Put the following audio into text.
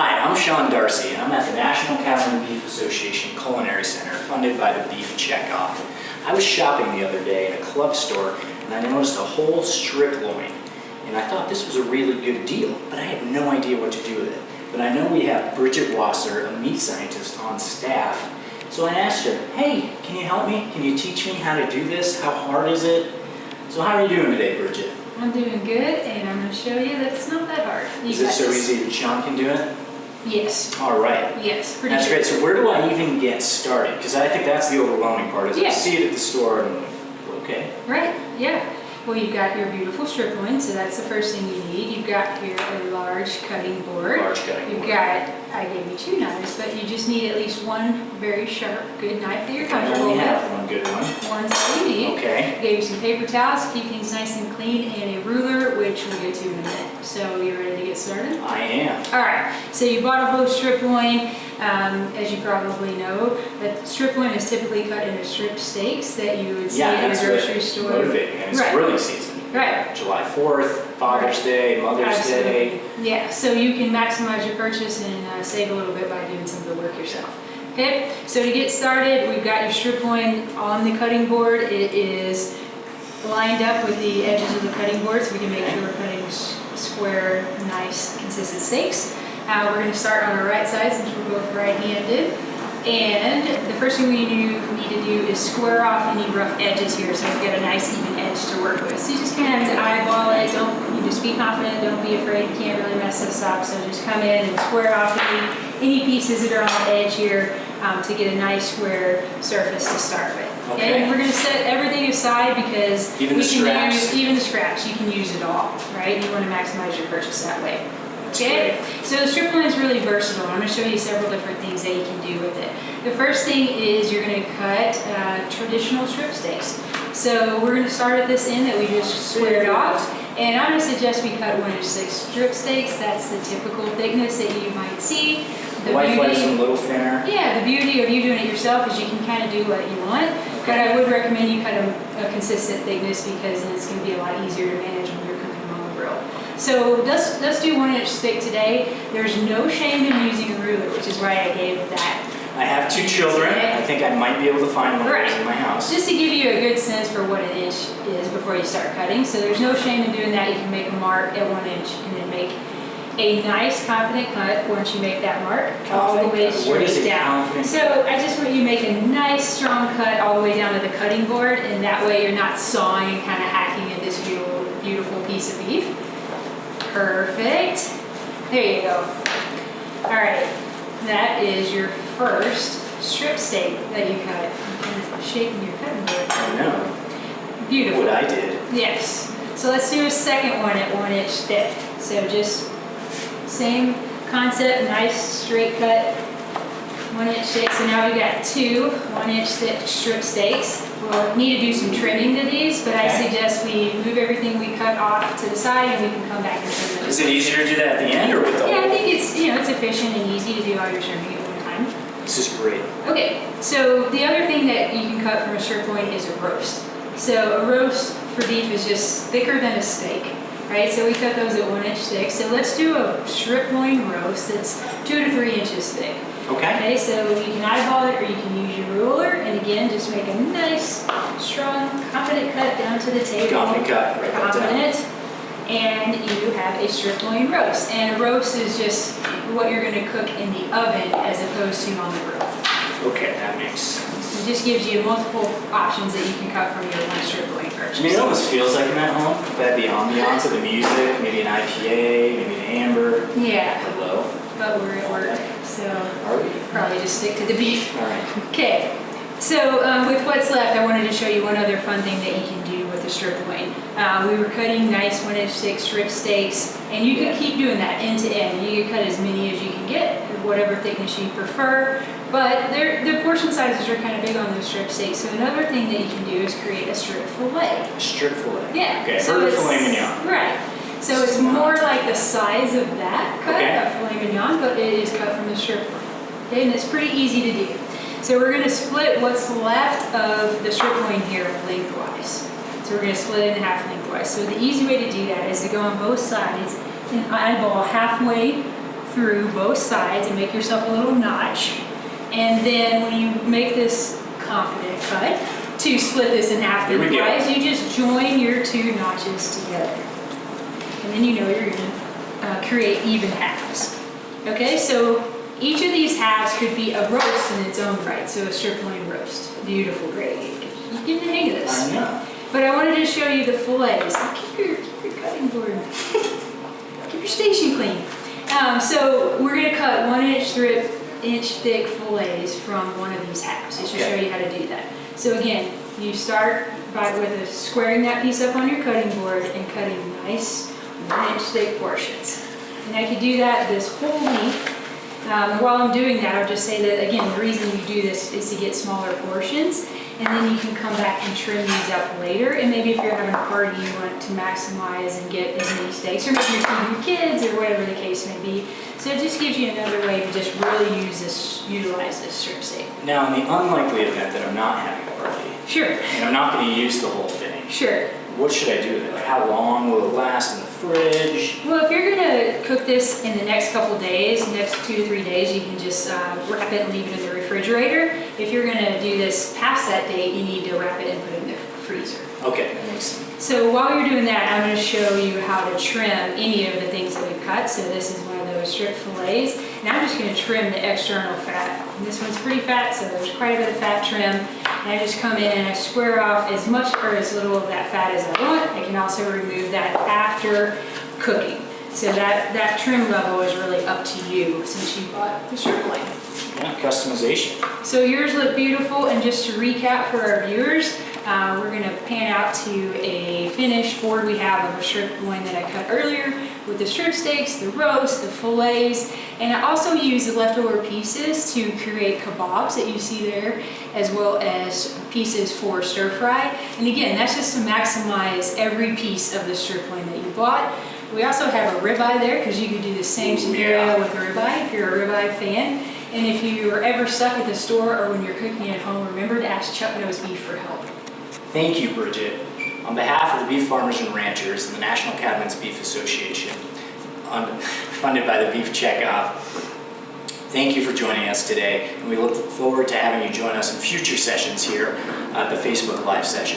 Hi, I'm Sean Darcy, and I'm at the National Cattle and Beef Association Culinary Center, funded by the Beef Checkoff. I was shopping the other day at a club store, and I noticed a whole strip loin. And I thought this was a really good deal, but I had no idea what to do with it. But I know we have Bridget Wasser, a meat scientist, on staff. So I asked her, hey, can you help me? Can you teach me how to do this? How hard is it? So how are you doing today, Bridget? I'm doing good, and I'm going to show you that it's not that hard. Is it so easy that Sean can do it? Yes. All right. Yes, pretty That's sure. great. So where do I even get started? Because I think that's the overwhelming part, is I see it at the store and I'm like, okay. Right, yeah. Well, you've got your beautiful strip loin, so that's the first thing you need. You've got here a large cutting board. Large cutting board. You've got, I gave you 2 knives, but you just need at least one very sharp, good knife that you're comfortable with. I only have one good one. One's all you need. Okay. I gave you some paper towels to keep things nice and clean, and a ruler, which we'll get to in a minute. So you ready to get started? I am. All right, so you bought a whole strip loin. As you probably know, that strip loin is typically cut into strip steaks that you would see at a grocery store. Motivating, and it's grilling season. Right. July 4th, Father's Day, Mother's Day. Yeah, so you can maximize your purchase and save a little bit by doing some of the work yourself. Okay, so to get started, we've got your strip loin on the cutting board. It is lined up with the edges of the cutting board so we can make sure we're cutting square, nice, consistent steaks. We're going to start on our right side since we're both right-handed. And the first thing we need to do is square off any rough edges here so we've got a nice even edge to work with. So you just kind of have to eyeball it. You just be confident, don't be afraid, you can't really mess this up. So just come in and square off any pieces that are on the edge here to get a nice square surface to start with. Okay. And we're going to set everything aside because even the scraps? Even the scraps, you can use it all, right? You want to maximize your purchase that way. Okay, so the strip loin is really versatile. I'm going to show you several different things that you can do with it. The first thing is you're going to cut traditional strip steaks. So we're going to start at this end that we just squared off. And I'm going to suggest we cut 1-inch thick strip steaks. That's the typical thickness that you might see. The white likes them a little thinner. Yeah, the beauty of you doing it yourself is you can kind of do what you want. Okay. But I would recommend you cut a consistent thickness because then it's going to be a lot easier to manage when you're cooking on the grill. So let's do 1-inch thick today. There's no shame in using a ruler, which is why I gave that. I have 2 children. I think I might be able to find one of those in my house. Just to give you a good sense for what an inch is before you start cutting. So there's no shame in doing that. You can make a mark at 1 inch and then make a nice confident cut once you make that mark all the way straight down. So I just want you to make a nice strong cut all the way down to the cutting board, and that way you're not sawing and kind of hacking at this beautiful piece of beef. Perfect. There you go. All right, that is your first strip steak that you cut. I'm kind of shaking your cutting board. I know. Beautiful. What I did. Yes. So let's do a second one at 1-inch thick. So just same concept, nice straight cut, 1-inch thick. So now we've got 2 1-inch thick strip steaks. We'll need to do some trimming to these, but I suggest we move everything we cut off to the side and we can come back and trim them. Is it easier to do that at the end or with the whole? Yeah, I think it's it's efficient and easy to do all your trimming at one time. This is great. Okay, so the other thing that you can cut from a strip loin is a roast. So a roast for beef is just thicker than a steak, right? So we cut those at 1-inch thick. So let's do a strip loin roast that's 2 to 3 inches thick. Okay, so you can eyeball it or you can use your ruler, and again, just make a nice, strong, confident cut down to the table. Confident cut, write that down. Confident, and you have a strip loin roast. And a roast is just what you're going to cook in the oven as opposed to on the grill. Okay, that makes sense. It just gives you multiple options that you can cut from your one strip loin purchase. I mean, it almost feels like I'm at home. If I had the ambiance of the music, maybe an IPA, maybe an amber. Yeah. Hello. But we're at work, so probably just stick to the beef. All right. Okay, so with what's left, I wanted to show you one other fun thing that you can do with the strip loin. We were cutting nice 1-inch thick strip steaks, and you can keep doing that end to end. You can cut as many as you can get, whatever thickness you prefer, but the portion sizes are kind of big on those strip steaks. So another thing that you can do is create a strip fillet. A strip fillet? Yeah. Okay, so heard of filet mignon. Right. So it's more like the size of that cut, of filet mignon, but it is cut from the strip loin. Okay, and it's pretty easy to do. So we're going to split what's left of the strip loin here lengthwise. So we're going to split it in half lengthwise. So the easy way to do that is to go on both sides and eyeball halfway through both sides and make yourself a little notch. And then when you make this confident cut, to split this in half Here we go. lengthwise, you just join your two notches together. And then you know you're gonna create even halves. Okay, so each of these halves could be a roast in its own right, so a strip loin roast. Beautiful, great. You get the hang of this. I know. But I wanted to show you the fillets. Keep your cutting board, keep your station clean. So we're gonna cut 1-inch thick fillets from one of these halves, just to show you how to do that. So again, you start with squaring that piece up on your cutting board and cutting nice 1-inch thick portions. And I could do that this whole week. While I'm doing that, I'll just say that, again, the reason you do this is to get smaller portions, and then you can come back and trim these up later. And maybe if you're having a party, you want to maximize and get as many steaks, or maybe you're feeding your kids, or whatever the case may be. So it just gives you another way to just really utilize this strip steak. Now, in the unlikely event that I'm not having a party, Sure. and I'm not going to use the whole thing, Sure. what should I do with it? Like, how long will it last in the fridge? Well, if you're gonna cook this in the next couple days, next 2 to 3 days, you can just wrap it and leave it in the refrigerator. If you're gonna do this past that date, you need to wrap it and put it in the freezer. Okay, that makes sense. So while you're doing that, I'm gonna show you how to trim any of the things that we've cut. So this is one of those strip fillets, and I'm just gonna trim the external fat. And this one's pretty fat, so there's quite a bit of fat trim. And I just come in and I square off as much or as little of that fat as I want. I can also remove that after cooking. So that trim level is really up to you since you bought the strip loin. Yeah, customization. So yours look beautiful, and just to recap for our viewers, we're gonna pan out to a finished board we have of a strip loin that I cut earlier with the strip steaks, the roast, the fillets, and I also use the leftover pieces to create kebabs that you see there, as well as pieces for stir fry. And again, that's just to maximize every piece of the strip loin that you bought. We also have a ribeye there, because you could do the same scenario with a ribeye if you're a ribeye fan. And if you are ever stuck at the store or when you're cooking at home, remember to ask Chuck Knows Beef for help. Thank you, Bridget. On behalf of the Beef Farmers and Ranchers and the National Cattlemen's Beef Association, funded by the Beef Checkoff, thank you for joining us today, and we look forward to having you join us in future sessions here at the Facebook Live session.